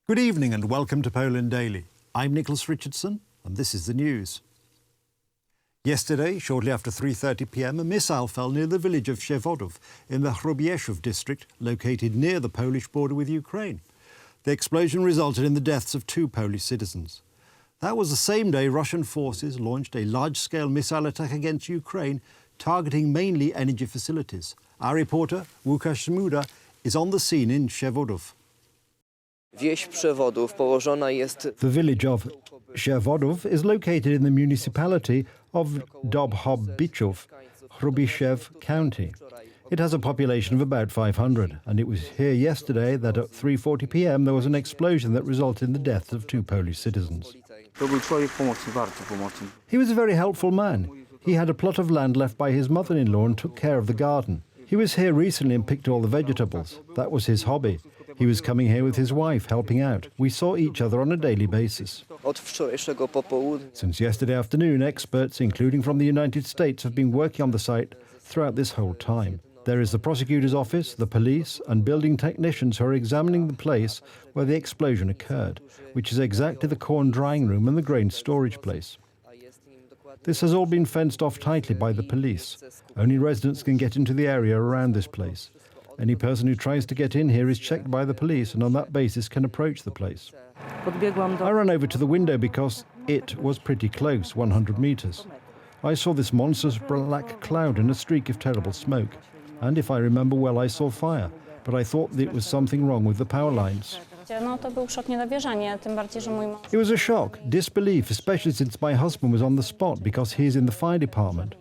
Good evening and welcome to Poland Daily. I'm Nicholas Richardson and this is the news. Yesterday, shortly after 3:30 p.m, a missile fell near the village of Przewodów in the Hrobieszów district, located near the Polish border with Ukraine. The explosion resulted in the deaths of 2 Polish citizens. That was the same day Russian forces launched a large-scale missile attack against Ukraine, targeting mainly energy facilities. Our reporter, Łukasz Szmuda, is on the scene in Przewodów. Wieś Przewodów położona jest. The village of Przewodów is located in the municipality of Dobrobichów, Hrobieszew County. It has a population of about 500, and it was here yesterday that at 3:40 p.m. there was an explosion that resulted in the deaths of 2 Polish citizens. He was a very helpful man. He had a plot of land left by his mother-in-law and took care of the garden. He was here recently and picked all the vegetables. That was his hobby. He was coming here with his wife, helping out. We saw each other on a daily basis. Since yesterday afternoon, experts, including from the United States, have been working on the site throughout this whole time. There is the prosecutor's office, the police, and building technicians who are examining the place where the explosion occurred, which is exactly the corn drying room and the grain storage place. This has all been fenced off tightly by the police. Only residents can get into the area around this place. Any person who tries to get in here is checked by the police and on that basis can approach the place. I ran over to the window because it was pretty close, 100 meters. I saw this monstrous black cloud and a streak of terrible smoke. And if I remember well, I saw fire, but I thought that it was something wrong with the power lines. It was a shock, disbelief, especially since my husband was on the spot because he is in the fire department.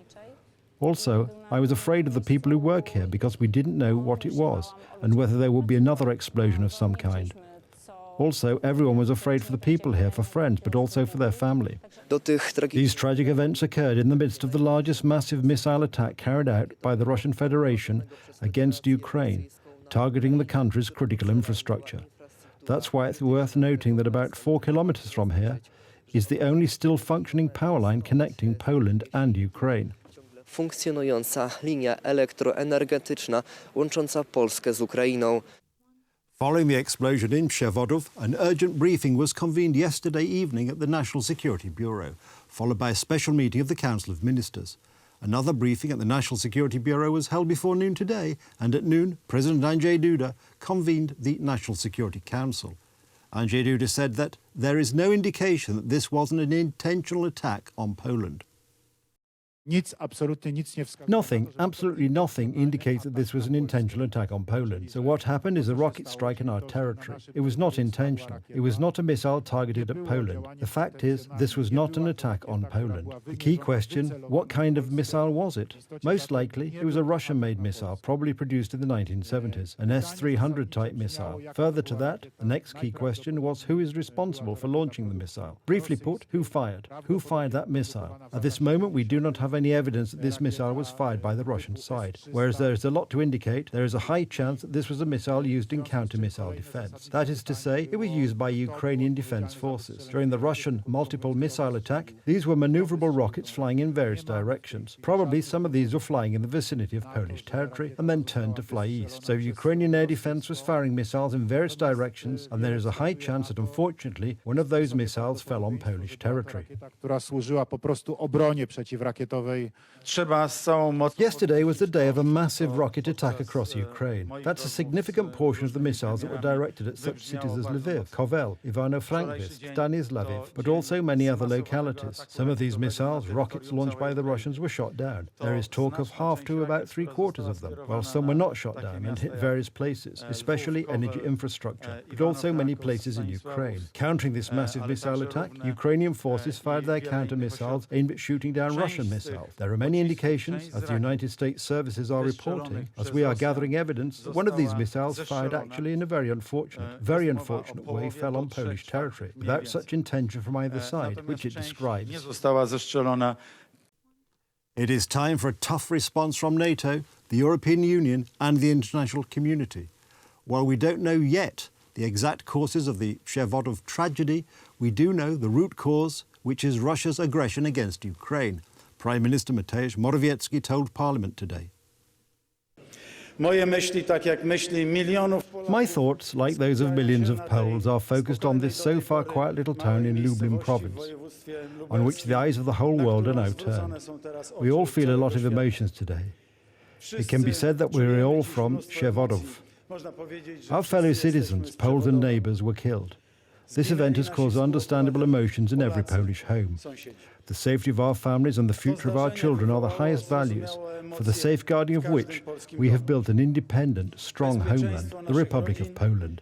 Also, I was afraid of the people who work here because we didn't know what it was and whether there would be another explosion of some kind. Also, everyone was afraid for the people here, for friends, but also for their family. These tragic events occurred in the midst of the largest massive missile attack carried out by the Russian Federation against Ukraine, targeting the country's critical infrastructure. That's why it's worth noting that about 4 kilometers from here is the only still functioning power line connecting Poland and Ukraine. Funkcjonująca linia elektroenergetyczna łącząca Polskę z Ukrainą. Following the explosion in Przewodów, an urgent briefing was convened yesterday evening at the National Security Bureau, followed by a special meeting of the Council of Ministers. Another briefing at the National Security Bureau was held before noon today, and at noon, President Andrzej Duda convened the National Security Council. Andrzej Duda said that there is no indication that this wasn't an intentional attack on Poland. Nothing, absolutely nothing, indicates that this was an intentional attack on Poland. So what happened is a rocket strike in our territory. It was not intentional. It was not a missile targeted at Poland. The fact is, this was not an attack on Poland. The key question, what kind of missile was it? Most likely, it was a Russian-made missile, probably produced in the 1970s, an S-300 type missile. Further to that, the next key question was who is responsible for launching the missile? Briefly put, who fired? Who fired that missile? At this moment, we do not have any evidence that this missile was fired by the Russian side. Whereas there is a lot to indicate, there is a high chance that this was a missile used in counter-missile defense. That is to say, it was used by Ukrainian defense forces. During the Russian multiple missile attack, these were maneuverable rockets flying in various directions. Probably some of these were flying in the vicinity of Polish territory and then turned to fly east. So Ukrainian air defense was firing missiles in various directions, and there is a high chance that unfortunately one of those missiles fell on Polish territory. Yesterday was the day of a massive rocket attack across Ukraine. That's a significant portion of the missiles that were directed at such cities as Lviv, Kovel, Ivano-Frankivsk, Stanislaviv, but also many other localities. Some of these missiles, rockets launched by the Russians, were shot down. There is talk of half to about 3/4 of them, while some were not shot down and hit various places, especially energy infrastructure, but also many places in Ukraine. Countering this massive missile attack, Ukrainian forces fired their counter-missiles aimed at shooting down Russian missiles. There are many indications, as the United States services are reporting, as we are gathering evidence, that one of these missiles fired actually in a very unfortunate way fell on Polish territory, without such intention from either side, which it describes. It is time for a tough response from NATO, the European Union and the international community. While we don't know yet the exact causes of the Przewodów tragedy, we do know the root cause, which is Russia's aggression against Ukraine. Prime Minister Mateusz Morawiecki told Parliament today. Moje myśli, tak jak myśli milionów My thoughts, like those of millions of Poles, are focused on this so far quiet little town in Lublin province, on which the eyes of the whole world are now turned. We all feel a lot of emotions today. It can be said that we're all from Przeworów. Our fellow citizens, Poles and neighbours, were killed. This event has caused understandable emotions in every Polish home. The safety of our families and the future of our children are the highest values, for the safeguarding of which we have built an independent, strong homeland, the Republic of Poland.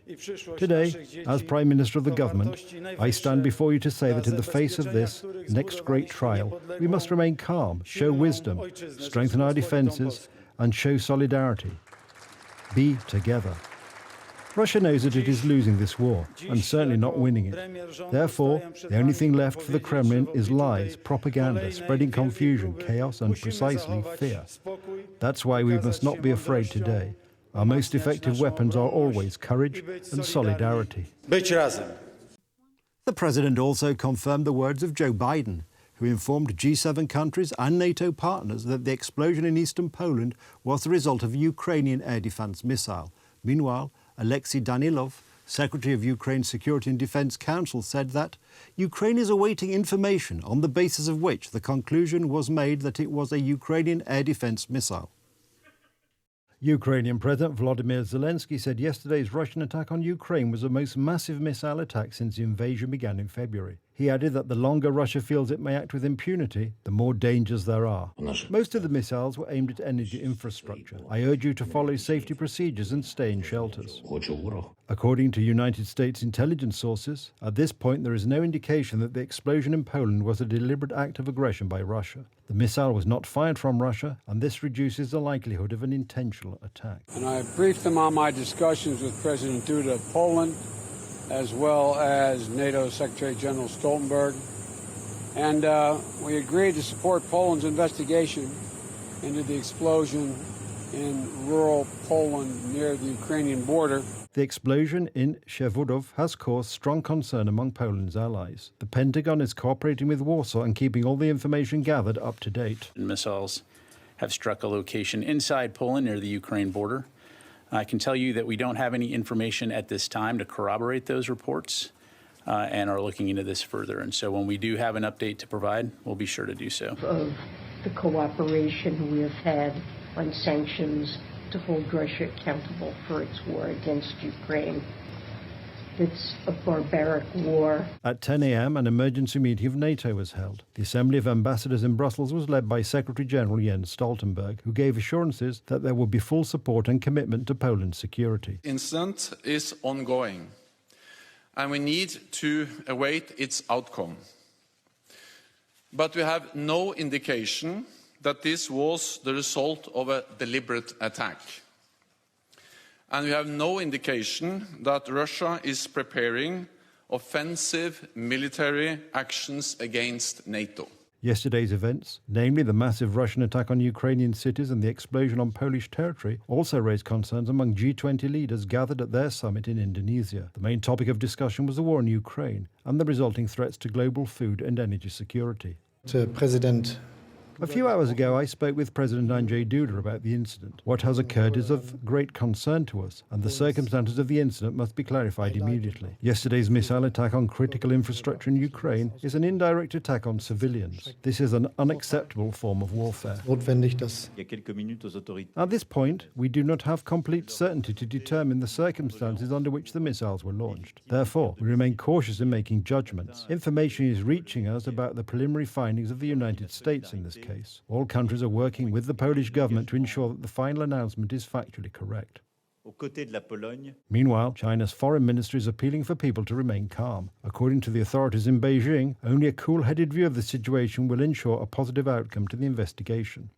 Today, as Prime Minister of the government, I stand before you to say that in the face of this next great trial, we must remain calm, show wisdom, strengthen our defences, and show solidarity. Be together. Russia knows that it is losing this war, and certainly not winning it. Therefore, the only thing left for the Kremlin is lies, propaganda, spreading confusion, chaos, and precisely fear. That's why we must not be afraid today. Our most effective weapons are always courage and solidarity. być razem. The president also confirmed the words of Joe Biden, who informed G7 countries and NATO partners that the explosion in eastern Poland was the result of a Ukrainian air defence missile. Meanwhile, Alexei Danilov, Secretary of Ukraine's Security and Defence Council, said that Ukraine is awaiting information on the basis of which the conclusion was made that it was a Ukrainian air defence missile. Ukrainian President Volodymyr Zelensky said yesterday's Russian attack on Ukraine was the most massive missile attack since the invasion began in February. He added that the longer Russia feels it may act with impunity, the more dangers there are. Most of the missiles were aimed at energy infrastructure. I urge you to follow safety procedures and stay in shelters. According to United States intelligence sources, at this point there is no indication that the explosion in Poland was a deliberate act of aggression by Russia. The missile was not fired from Russia, and this reduces the likelihood of an intentional attack. And I briefed them on my discussions with President Duda of Poland, as well as NATO Secretary General Stoltenberg. And we agreed to support Poland's investigation into the explosion in rural Poland near the Ukrainian border. The explosion in Przeworów has caused strong concern among Poland's allies. The Pentagon is cooperating with Warsaw and keeping all the information gathered up to date. Missiles have struck a location inside Poland near the Ukraine border. I can tell you that we don't have any information at this time to corroborate those reports and are looking into this further. And so when we do have an update to provide, we'll be sure to do so. Of the cooperation we have had on sanctions to hold Russia accountable for its war against Ukraine. It's a barbaric war. At 10 a.m., an emergency meeting of NATO was held. The Assembly of Ambassadors in Brussels was led by Secretary General Jens Stoltenberg, who gave assurances that there would be full support and commitment to Poland's security. Incident is ongoing, and we need to await its outcome. But we have no indication that this was the result of a deliberate attack. And we have no indication that Russia is preparing offensive military actions against NATO. Yesterday's events, namely the massive Russian attack on Ukrainian cities and the explosion on Polish territory, also raised concerns among G20 leaders gathered at their summit in Indonesia. The main topic of discussion was the war in Ukraine and the resulting threats to global food and energy security. President. A few hours ago, I spoke with President Andrzej Duda about the incident. What has occurred is of great concern to us, and the circumstances of the incident must be clarified immediately. Yesterday's missile attack on critical infrastructure in Ukraine is an indirect attack on civilians. This is an unacceptable form of warfare. At this point, we do not have complete certainty to determine the circumstances under which the missiles were launched. Therefore, we remain cautious in making judgments. Information is reaching us about the preliminary findings of the United States in this case. All countries are working with the Polish government to ensure that the final announcement is factually correct. Meanwhile, China's foreign ministry is appealing for people to remain calm. According to the authorities in Beijing, only a cool-headed view of the situation will ensure a positive outcome to the investigation.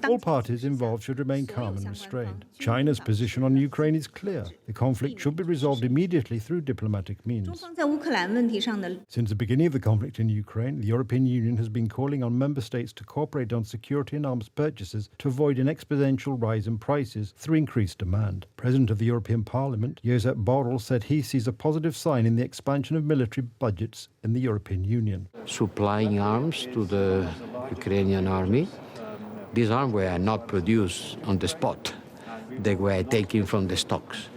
All parties involved should remain calm and restrained. China's position on Ukraine is clear. The conflict should be resolved immediately through diplomatic means. Since the beginning of the conflict in Ukraine, the European Union has been calling on member states to cooperate on security and arms purchases to avoid an exponential rise in prices through increased demand. President of the European Parliament, Josep Borrell, said he sees a positive sign in the expansion of military budgets in the European Union. Supplying arms to the Ukrainian army These arms were not produced on the spot. They were taken from the stocks.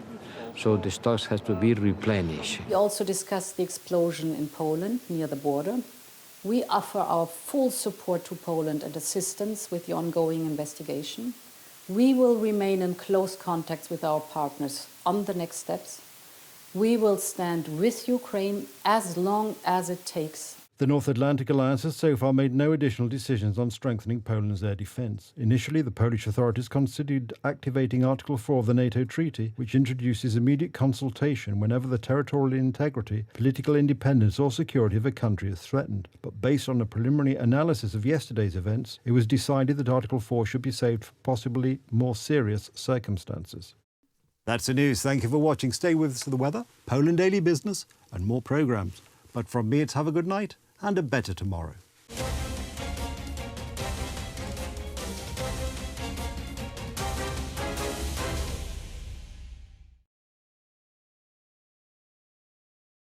So the stocks has to be replenished. We also discussed the explosion in Poland near the border. We offer our full support to Poland and assistance with the ongoing investigation. We will remain in close contact with our partners on the next steps. We will stand with Ukraine as long as it takes. The North Atlantic Alliance has so far made no additional decisions on strengthening Poland's air defence. Initially, the Polish authorities considered activating Article 4 of the NATO Treaty, which introduces immediate consultation whenever the territorial integrity, political independence or security of a country is threatened. But based on a preliminary analysis of yesterday's events, it was decided that Article 4 should be saved for possibly more serious circumstances. That's the news. Thank you for watching. Stay with us for the weather, Poland Daily Business and more programmes. But from me, it's have a good night and a better tomorrow.